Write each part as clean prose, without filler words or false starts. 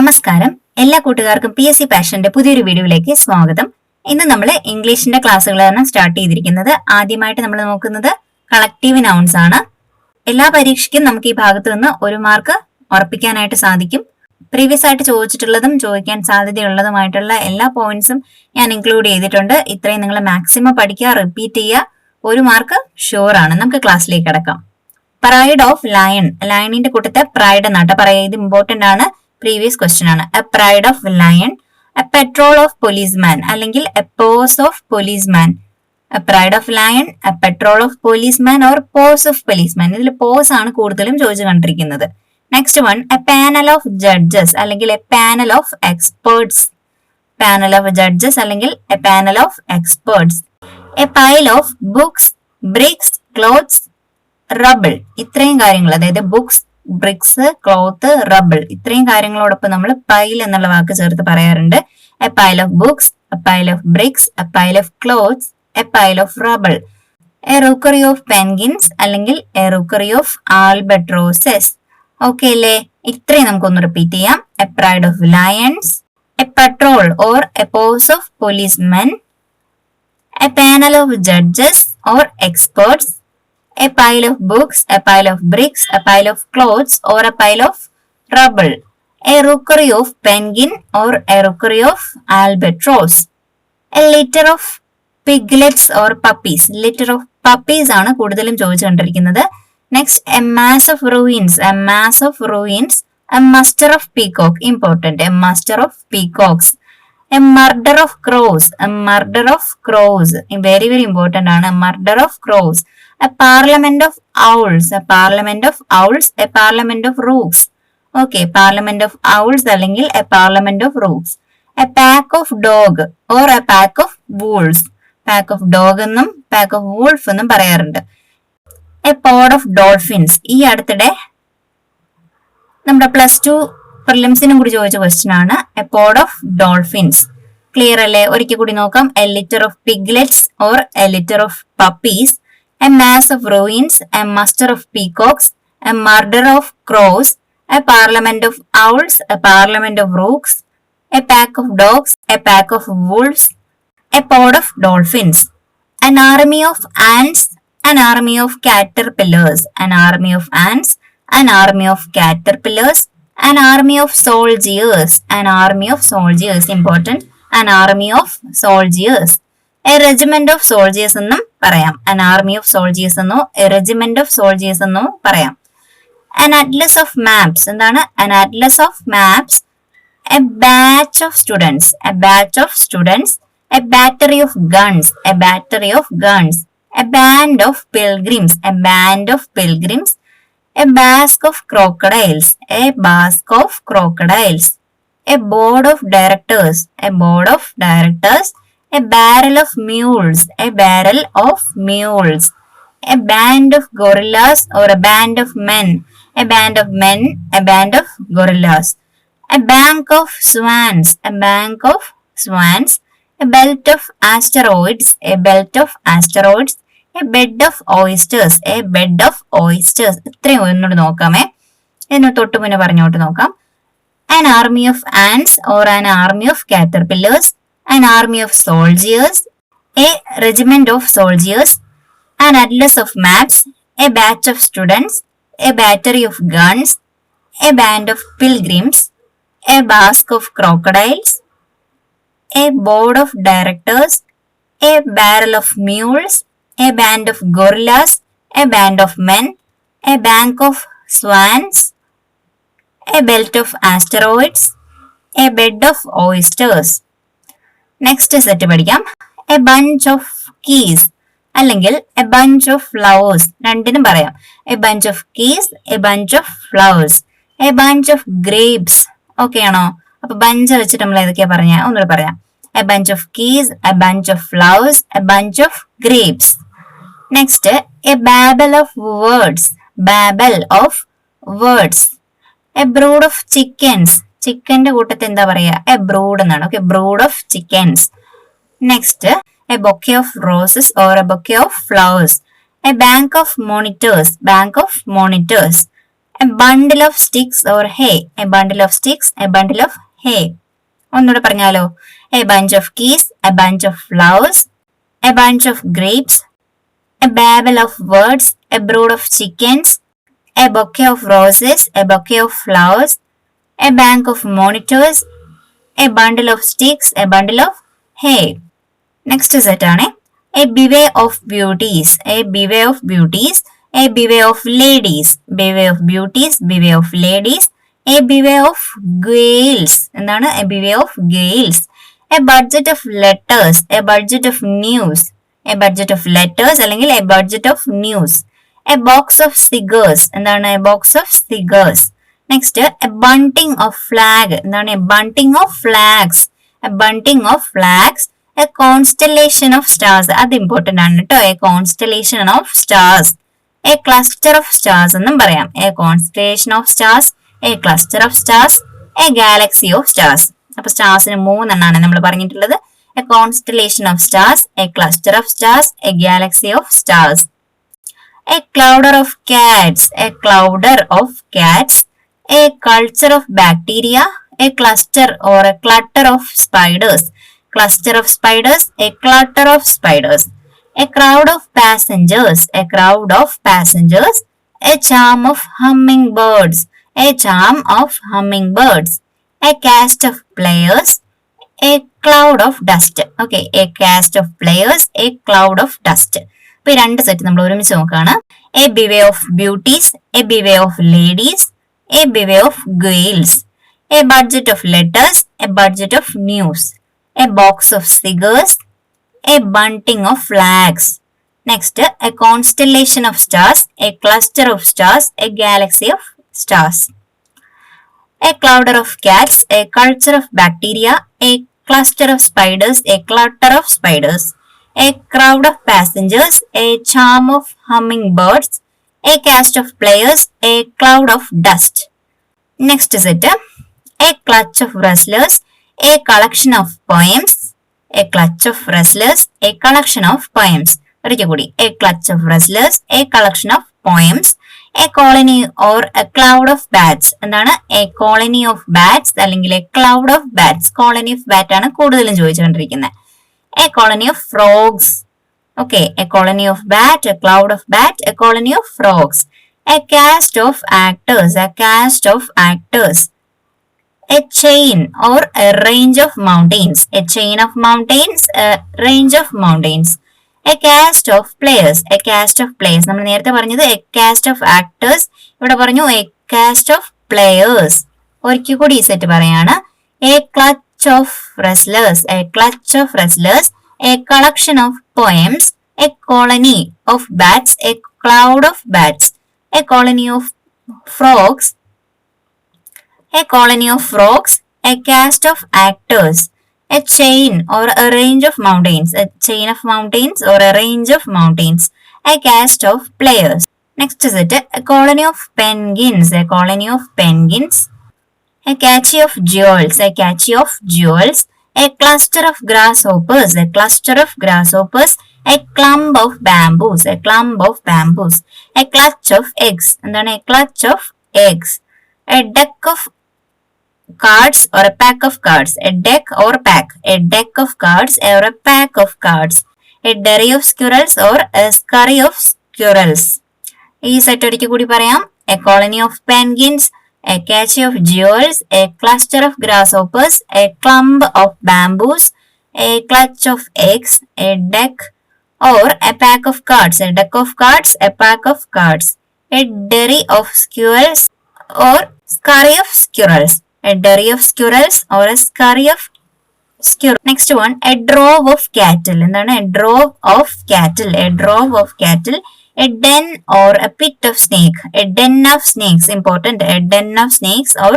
നമസ്കാരം, എല്ലാ കൂട്ടുകാർക്കും PSC പാഷന്റെ പുതിയൊരു വീഡിയോയിലേക്ക് സ്വാഗതം. ഇന്ന് നമ്മൾ ഇംഗ്ലീഷിന്റെ ക്ലാസ്സുകളാണ് സ്റ്റാർട്ട് ചെയ്തിരിക്കുന്നത്. ആദ്യമായിട്ട് നമ്മൾ നോക്കുന്നത് കളക്റ്റീവ് നൗൺസ് ആണ്. എല്ലാ പരീക്ഷയ്ക്കും നമുക്ക് ഈ ഭാഗത്ത് നിന്ന് 1 മാർക്ക് ഉറപ്പിക്കാനായിട്ട് സാധിക്കും. പ്രീവിയസ് ആയിട്ട് ചോദിച്ചിട്ടുള്ളതും ചോദിക്കാൻ സാധ്യതയുള്ളതുമായിട്ടുള്ള എല്ലാ പോയിന്റ്സും ഞാൻ ഇൻക്ലൂഡ് ചെയ്തിട്ടുണ്ട്. ഇത്രയും നിങ്ങൾ മാക്സിമം പഠിക്കുക, റിപ്പീറ്റ് ചെയ്യുക. 1 മാർക്ക് ഷുവർ ആണ്. നമുക്ക് ക്ലാസ്സിലേക്ക് കടക്കാം. പ്രൈഡ് ഓഫ് ലയൺ, ലയണിന്റെ കൂട്ടത്തെ പ്രൈഡ് എന്നാട്ടോ പറയുക. ഇത് ഇമ്പോർട്ടന്റ് ആണ്, പ്രീവിയസ് ക്വസ്റ്റ്യൻ ആണ്. A pride of lion, a patrol of policeman അല്ലെങ്കിൽ a posse of policeman. A pride of lion, a patrol of policeman or posse of policeman. ഇതിൽ posse ആണ് കൂടുതലും ചോദിച്ചു കണ്ടിരിക്കുന്നത്. Next one, a panel of judges അല്ലെങ്കിൽ a panel of experts. Panel of judges അല്ലെങ്കിൽ a panel of experts. A pile of books, bricks, clothes, rubble. ഇത്രയും കാര്യങ്ങൾ, അതായത് ബുക്സ്, ബ്രിക്സ്, ക്ലോത്ത്, റബിൾ, ഇത്രയും കാര്യങ്ങളോടൊപ്പം നമ്മൾ പൈൽ എന്നുള്ള വാക്ക് ചേർത്ത് പറയാറുണ്ട്. A pile of books, a pile of bricks, a pile of clothes, a pile of rubble. A rookery of penguins അല്ലെങ്കിൽ a rookery of albatrosses. Okay അല്ലേ? ഇത്രയും നമുക്കൊന്ന് റിപ്പീറ്റ് ചെയ്യാം. A pride of lions, a patrol or a posse of policemen, a panel of judges or experts, a pile of books, a pile of bricks, a pile of clothes or a pile of rubble, a rookery of penguin or a rookery of albatross, a litter of piglets or puppies. Litter of puppies ആണ് കൂടുതലും ചോദിച്ചുകൊണ്ടിരിക്കുന്നത്. Next, a mass of ruins, a mass of ruins, a muster of peacock, important, a muster of peacocks, a murder of crows, a murder of crows, very very important ആണ്, a murder of crows. A parliament of owls, a parliament of owls, a parliament of rooks. Okay, parliament of owls അല്ലെങ്കിൽ a parliament of rooks. A pack of dog or a pack of wolves. Pack of dog എന്നും pack of wolf എന്നും പറയാറുണ്ട്. A pod of dolphins. ഈ അടുത്തിടെ നമ്മുടെ +2 പ്രിലിംസിനും കൂടി ചോദിച്ച question ആണ്. A pod of dolphins. Clear അല്ലേ? ഒരിക്കൽ കൂടി നോക്കാം. A litter of piglets or a litter of puppies, a mass of ruins, a muster of peacocks, a murder of crows, a parliament of owls, a parliament of rooks, a pack of dogs, a pack of wolves, a pod of dolphins, an army of ants, an army of caterpillars, an army of ants, an army of caterpillars, an army of soldiers, an army of soldiers, important, an army of soldiers. A regiment of soldiers എന്നും പറയാം. An army of soldiers എന്നോ a regiment of soldiers എന്നോ പറയാം. An atlas of maps. എന്താണ്? An atlas of maps. A batch of students. A batch of students. A battery of guns. A battery of guns. A band of pilgrims. A band of pilgrims. A basque of crocodiles. A basque of crocodiles. A board of directors. A board of directors. A barrel of mules, a barrel of mules, a band of gorillas or a band of men, a band of men, a band of gorillas, a bank of swans, a bank of swans, a belt of asteroids, a belt of asteroids, a bed of oysters, a bed of oysters. ഇത്രയും ഒന്നുകൂടി നോക്കാമേ. ഇതിന് തൊട്ട് മുന്നേ പറഞ്ഞോട്ട് നോക്കാം. An army of ants or an army of caterpillars, an army of soldiers, a regiment of soldiers, an atlas of maps, a batch of students, a battery of guns, a band of pilgrims, a basque of crocodiles, a board of directors, a barrel of mules, a band of gorillas, a band of men, a bank of swans, a belt of asteroids, a bed of oysters. Next set പഠിക്കാം. A bunch of keys അല്ലെങ്കിൽ a bunch of flowers, രണ്ടിനും പറയാം. A bunch of keys, a bunch of flowers, a bunch of grapes. Okay ആണോ? അപ്പൊ bench വെച്ചിട്ട് നമ്മൾ ഏതൊക്കെയാ പറഞ്ഞ ഒന്നുകൂടെ പറയാം. A bunch of keys, a bunch of flowers, a bunch of grapes. Next A Babel of words, Babel of words. A brood of chickens, ചിക്കന്റെ കൂട്ടത്തിൽ എന്താ പറയാ? എ ബ്രൂഡ് എന്നാണ്. Okay, brood of chickens. Next A bouquet of roses or A bouquet of flowers. A bank of monitors, bank of monitors. A bundle of sticks or hay. A bundle of sticks, a bundle of hay. ഒന്നുകൂടെ പറഞ്ഞാലോ? A bunch of keys, a bunch of flowers, a bunch of grapes, a babble of words, a brood of chickens, a bouquet of roses, a bouquet of flowers, a bank of monitors, a bundle of sticks, a bundle of hay. Next set ആണ് a bevy of beauties, a bevy of beauties, a bevy of ladies, bevy of beauties, bevy of ladies, a bevy of gales. എന്താണ് a bevy of gales? A budget of letters, a budget of news, a budget of letters അല്ലെങ്കിൽ a budget of news. A box of cigars, എന്താണ് a box of cigars. Next, a bunting of flag, എന്താണ് a bunting of flags, a bunting of flags. A constellation of stars, അത് important ആണ് കേട്ടോ. A constellation of stars, a cluster of stars എന്നും പറയാം. A constellation of stars, a cluster of stars, a galaxy of stars. അപ്പൊ സ്റ്റാർസിന് 3 എണ്ണാണ് നമ്മൾ പറഞ്ഞിട്ടുള്ളത്. A constellation of stars, a cluster of stars, a galaxy of stars. A clouder of cats, a clouder of cats, a culture of bacteria, a cluster or a clutter of spiders, cluster of spiders, a clutter of spiders. A crowd of passengers, a crowd of passengers, a charm of hummingbirds, a charm of hummingbirds. A cast of players, a cloud of dust. Okay, a cast of players, a cloud of dust. ഇപ്പൊ ഈ രണ്ട് set നമ്മൾ ഒരുമിച്ച് നോക്കാണ്. A bevy of beauties, a bevy of ladies, a bevy of gales, a budget of letters, a budget of news, a box of cigars, a bunting of flags. Next, a constellation of stars, a cluster of stars, a galaxy of stars. A clouder of cats, a culture of bacteria, a cluster of spiders, a clutter of spiders. A crowd of passengers, a charm of hummingbirds, a cast of players, a cloud of dust. Next set, a clutch of wrestlers, a collection of poems, a clutch of wrestlers, a collection of poems. A clutch of wrestlers, a collection of poems, a colony or a cloud of bats. എന്താണ് a colony of bats അല്ലെങ്കിൽ a cloud of bats? Colony of bat ആണ് കൂടുതലും ചോദിച്ചുകൊണ്ടിരിക്കുന്നത്. A colony of frogs. Okay, a colony of bat, a cloud of bat, a colony of frogs. A cast of actors, a cast of actors. A chain or a range of mountains, a chain of mountains, a range of mountains. A cast of players, a cast of players. നമ്മൾ നേരത്തെ പറഞ്ഞത് a cast of actors, ഇവിടെ പറഞ്ഞു a cast of players. ഒരിക്കൽ കൂടി ഈ set പറയാണ്. A clutch of wrestlers, a clutch of wrestlers, a collection of poems, a colony of bats, a cloud of bats, a colony of frogs, a colony of frogs, a cast of actors, a chain or a range of mountains, a chain of mountains or a range of mountains, a cast of players. Next is it, a colony of penguins, a colony of penguins, a catchy of jewels, a catchy of jewels, a cluster of grasshoppers, a cluster of grasshoppers, a clump of bamboos, a clump of bamboos, a clutch of eggs, and then a clutch of eggs, a deck of cards or a pack of cards, a deck or pack, a deck of cards or a pack of cards, a dairy of squirrels or a scurry of squirrels. ഈ set ഒരിക്കൽ കൂടി പറയാം. A colony of penguins, a catchy of jewels, a cluster of grasshoppers, a clump of bamboos, a clutch of eggs, a deck or a pack of cards, a deck of cards, a pack of cards, a dairy of squirrels or scurry of squirrels, a dairy of squirrels or a scurry of squirrels. Next one, a drove of cattle. എന്താണ് a drove of cattle? A drove of cattle, a den or a pit of snake, a den of snakes. Important, a den of snakes or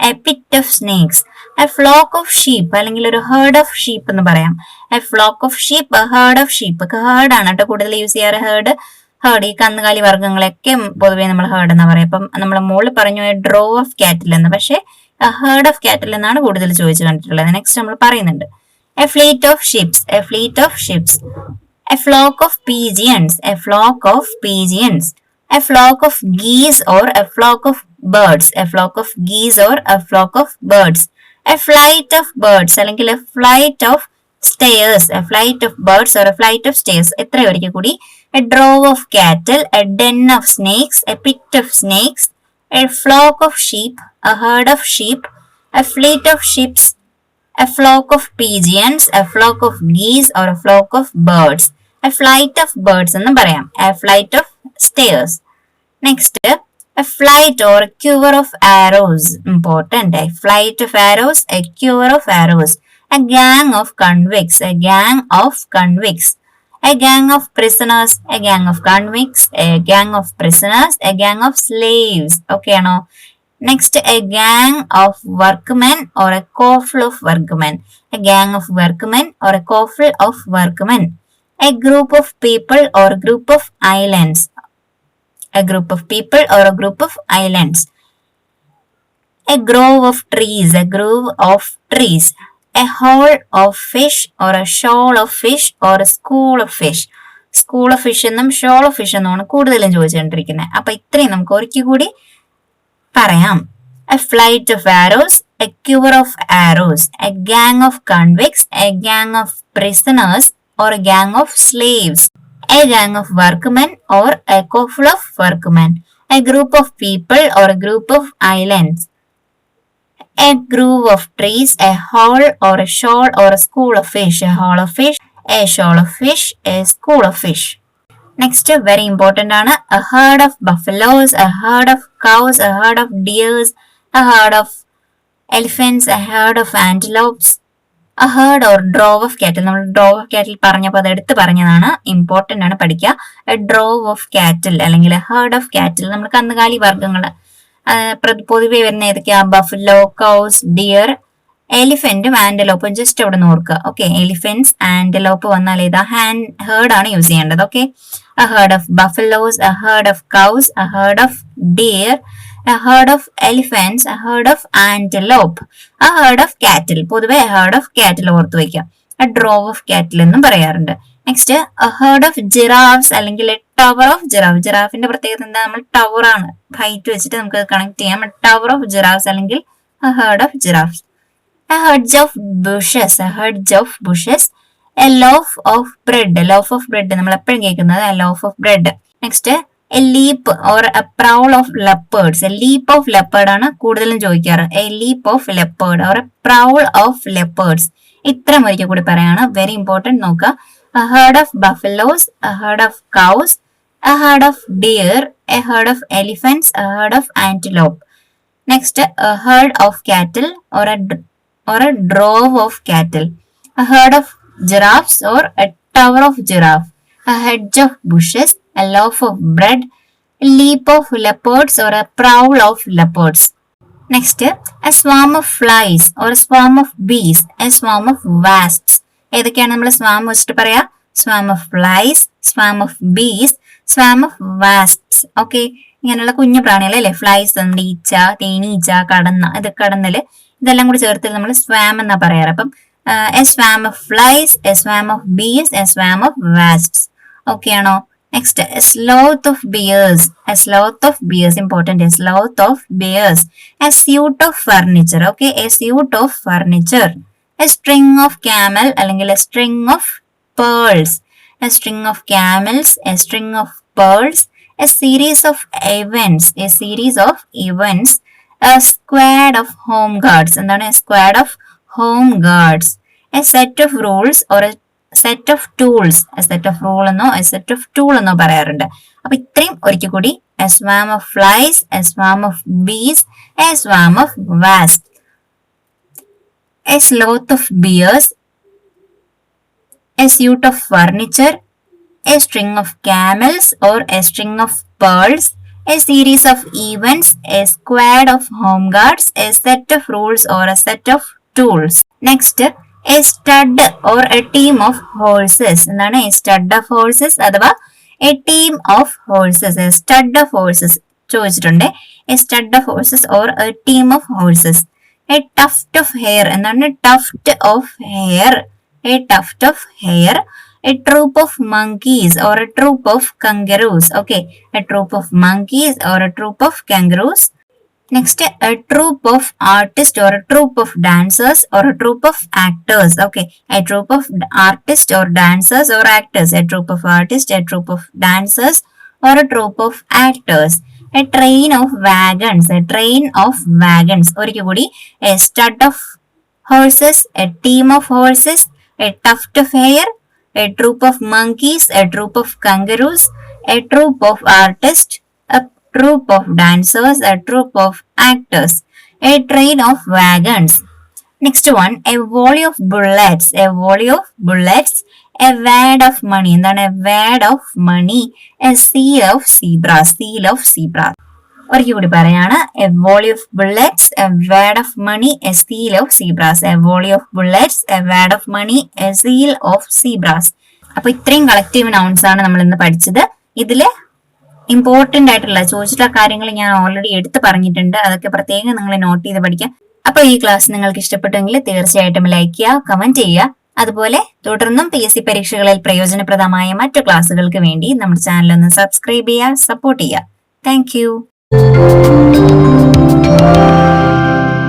a pit of snakes. A flock of sheep അല്ലെങ്കിൽ ഒരു herd of sheep എന്ന് പറയാം. A flock of sheep, a herd of sheep. herd ആണ് കേട്ടോ കൂടുതൽ use ചെയ്യാറ്. herd ഈ കന്നുകാലി വർഗ്ഗങ്ങളൊക്കെ പൊതുവേ നമ്മൾ herd എന്ന് പറയാം. അപ്പം നമ്മൾ മുകളിൽ പറഞ്ഞു a drove of cattle എന്ന്, പക്ഷേ a herd of cattle എന്നാണ് കൂടുതൽ ചോദിച്ചു കണ്ടിട്ടുള്ളത്. നെക്സ്റ്റ് നമ്മൾ പറയുന്നുണ്ട് a fleet of ships, a fleet of ships, a flock of pigeons, a flock of pigeons, A flock of geese or a flock of birds. A flock of geese or a flock of birds. A flight of birds അല്ലെങ്കിൽ a flight of stairs. A flight of birds or a flight of stairs. എത്ര ഒരിക്കൽ കൂടി. A drove of cattle. A den of snakes. A pit of snakes. A flock of sheep. A herd of sheep. A fleet of ships. A flock of pigeons. A flock of geese or a flock of birds. A flight of birds എന്ന് പറയാം. A flight of stairs. Next, a flight or a quiver of arrows. Important. A flight of arrows, a quiver of arrows. A gang of convicts. A gang of convicts. A gang of prisoners. A gang of convicts. A gang of prisoners. A gang of slaves. Okay, no. Next, a gang of workmen or a coffle of workmen. A gang of workmen or a coffle of workmen. A group of people or a group of islands. A group of people or a group of islands. A grove of trees. A grove of trees. A haul of fish or a shoal of fish or a school of fish. School of fish എന്നും shoal of fish എന്നുമാണ് കൂടുതലും ചോദിച്ചുകൊണ്ടിരിക്കുന്നത്. അപ്പൊ ഇത്രയും നമുക്ക് ഒരിക്കൽ കൂടി പറയാം. A flight of arrows, a quiver of arrows, a gang of convicts, a gang of prisoners or a gang of slaves, a gang of workmen or a coffle of workmen, a group of people or a group of islands, a grove of trees, a haul or a shoal or a school of fish, a haul of fish, a shoal of fish, a school of fish. Next, very important ആണ് a herd of buffaloes, a herd of cows, a herd of deers, a herd of elephants, a herd of antelopes, a herd or drove of cattle. നമ്മൾ drove of cattle പറഞ്ഞപ്പോൾ അത് എടുത്ത് പറഞ്ഞതാണ്, important ആണ് പഠിക്കുക. a drove of cattle അല്ലെങ്കിൽ a herd of cattle. നമ്മൾ കന്നുകാലി വർഗ്ഗങ്ങൾ പൊതുവെ വരുന്ന ഏതൊക്കെയാ? ബഫലോ, കൗസ്, ഡിയർ, എലിഫന്റും ആന്റലോപ്പും ജസ്റ്റ് അവിടെ നോക്കുക. ഓക്കെ, എലിഫന്റ്സ് ആന്റലോപ്പ് വന്നാൽ ഏതാ? ഹേർഡ് ആണ് യൂസ് ചെയ്യേണ്ടത്. Okay, a herd of buffaloes, a herd of cows, a herd of deer, a herd of elephants, a herd of antelope, a herd of cattle. പൊതുവെ a herd of cattle ഓർത്ത് വയ്ക്കാം. a drove of cattle എന്നും പറയാറുണ്ട്. Next a herd of giraffes അല്ലെങ്കിൽ a tower of giraffe. ജിറാഫിന്റെ പ്രത്യേകത എന്താ? നമ്മൾ tower ആണ്, ഹൈറ്റ് വെച്ചിട്ട് നമുക്ക് കണക്ട് ചെയ്യാം. a tower of giraffes അല്ലെങ്കിൽ a herd of giraffes. a hedge of bushes, a hedge of bushes, a loaf of bread. a loaf of bread നമ്മൾ എപ്പോഴും കേൾക്കുന്നത് a loaf of bread. Next a leap or a prowl of leopards. a leap of leopard ആണ് കൂടുതലും ചോദിക്കാറ്. a leap of leopard or a prowl of leopards. ഇത്ര ഒരിക്കൽ കൂടി പറയാണ്, very important നോക്കുക. a herd of buffaloes, a herd of cows, a herd of deer, a herd of elephants, a herd of antelope. Next, a herd of cattle or a drove of cattle, a herd of giraffes or a tower of giraffe, a hedge of bushes, a loaf of bread, a leap of leopards or a prowl of leopards. Next, a swarm of flies or a swarm of bees, a swarm of wasps. ഏതൊക്കെയാണ് നമ്മൾ swarm വെച്ചിട്ട് പറയാ? Swarm of flies, swarm of bees, swarm of wasps. Okay, ഇങ്ങനെയുള്ള കുഞ്ഞു പ്രാണികൾ അല്ലെ? Flies, നമ്മുടെ ഈച്ച, തേനീച്ച, കടന്നല്, ഇതെല്ലാം കൂടി ചേർത്ത് നമ്മൾ സ്വാം എന്നാ പറയാറ്. അപ്പം a swarm of flies, a swarm of bees, a swarm of wasps. Okay ആണോ? Next, a sloth of bears, a sloth of bears, important, a sloth of bears, a suite of furniture. Okay, a suite of furniture. A string of camel അല്ലെങ്കിൽ a string of pearls, a string of camels, a string of pearls, a series of events, a series of events, a squad of home guards. എന്താണ് a squad of home guards? a set of rules or a set of tools. a set of rule എന്നോ a set of tool എന്നോ പറയാറുണ്ട്. അപ്പൊ ഇത്രയും ഒരിക്കൽ കൂടി a swarm of flies, a swarm of bees, a swarm of wasps, a sloth of bears, a suit of furniture, a string of camels or a string of pearls, a series of events, a squad of home guards, a set of rules or a set of tools. Next, a stud or a team of horses. എന്താണ് a stud of horses അഥവാ a team of horses? a stud of horses ചോദിച്ചിട്ടുണ്ട്. a stud of horses or a team of horses. a tuft of hair. എന്താണ് tuft of hair? a tuft of hair, a troop of monkeys or a troop of kangaroos. Okay, a troop of monkeys or a troop of kangaroos. Next, a troop of artists or a troop of dancers or a troop of actors. Okay, a troop of artists or dancers or actors. A troop of artists, a troop of dancers or a troop of actors. A train of wagons, a train of wagons. ഒരിക്കൽ കൂടി, a stud of horses, a team of horses, a tuft of hair, a troop of monkeys, a troop of kangaroos, a troop of artists, a troop of dancers, a troop of actors, a train of wagons. Next one, a volley of bullets, a volley of bullets, a wad of money. എന്താണ് a wad of money? A seal of zebras, seal of zebras. ഒരിക്കൽ കൂടി പറയാണ്, a volley of bullets, a wad of money, a seal of zebras. A volley of bullets, a wad of money, a seal of zebras. അപ്പൊ ഇത്രയും collective nouns ആണ് നമ്മൾ ഇന്ന് പഠിച്ചത്. ഇതില് ഇമ്പോർട്ടന്റ് ആയിട്ടുള്ള ചോദിച്ചിട്ടുള്ള കാര്യങ്ങൾ ഞാൻ ഓൾറെഡി എടുത്ത് പറഞ്ഞിട്ടുണ്ട്. അതൊക്കെ പ്രത്യേകം നിങ്ങൾ നോട്ട് ചെയ്ത് പഠിക്കാം. അപ്പൊ ഈ ക്ലാസ് നിങ്ങൾക്ക് ഇഷ്ടപ്പെട്ടെങ്കിൽ തീർച്ചയായിട്ടും ലൈക്ക് ചെയ്യുക, കമന്റ് ചെയ്യുക. അതുപോലെ തുടർന്നും PSC പരീക്ഷകളിൽ പ്രയോജനപ്രദമായ മറ്റു ക്ലാസ്സുകൾക്ക് വേണ്ടി നമ്മുടെ ചാനൽ ഒന്ന് സബ്സ്ക്രൈബ് ചെയ്യുക, സപ്പോർട്ട് ചെയ്യുക. Thank you.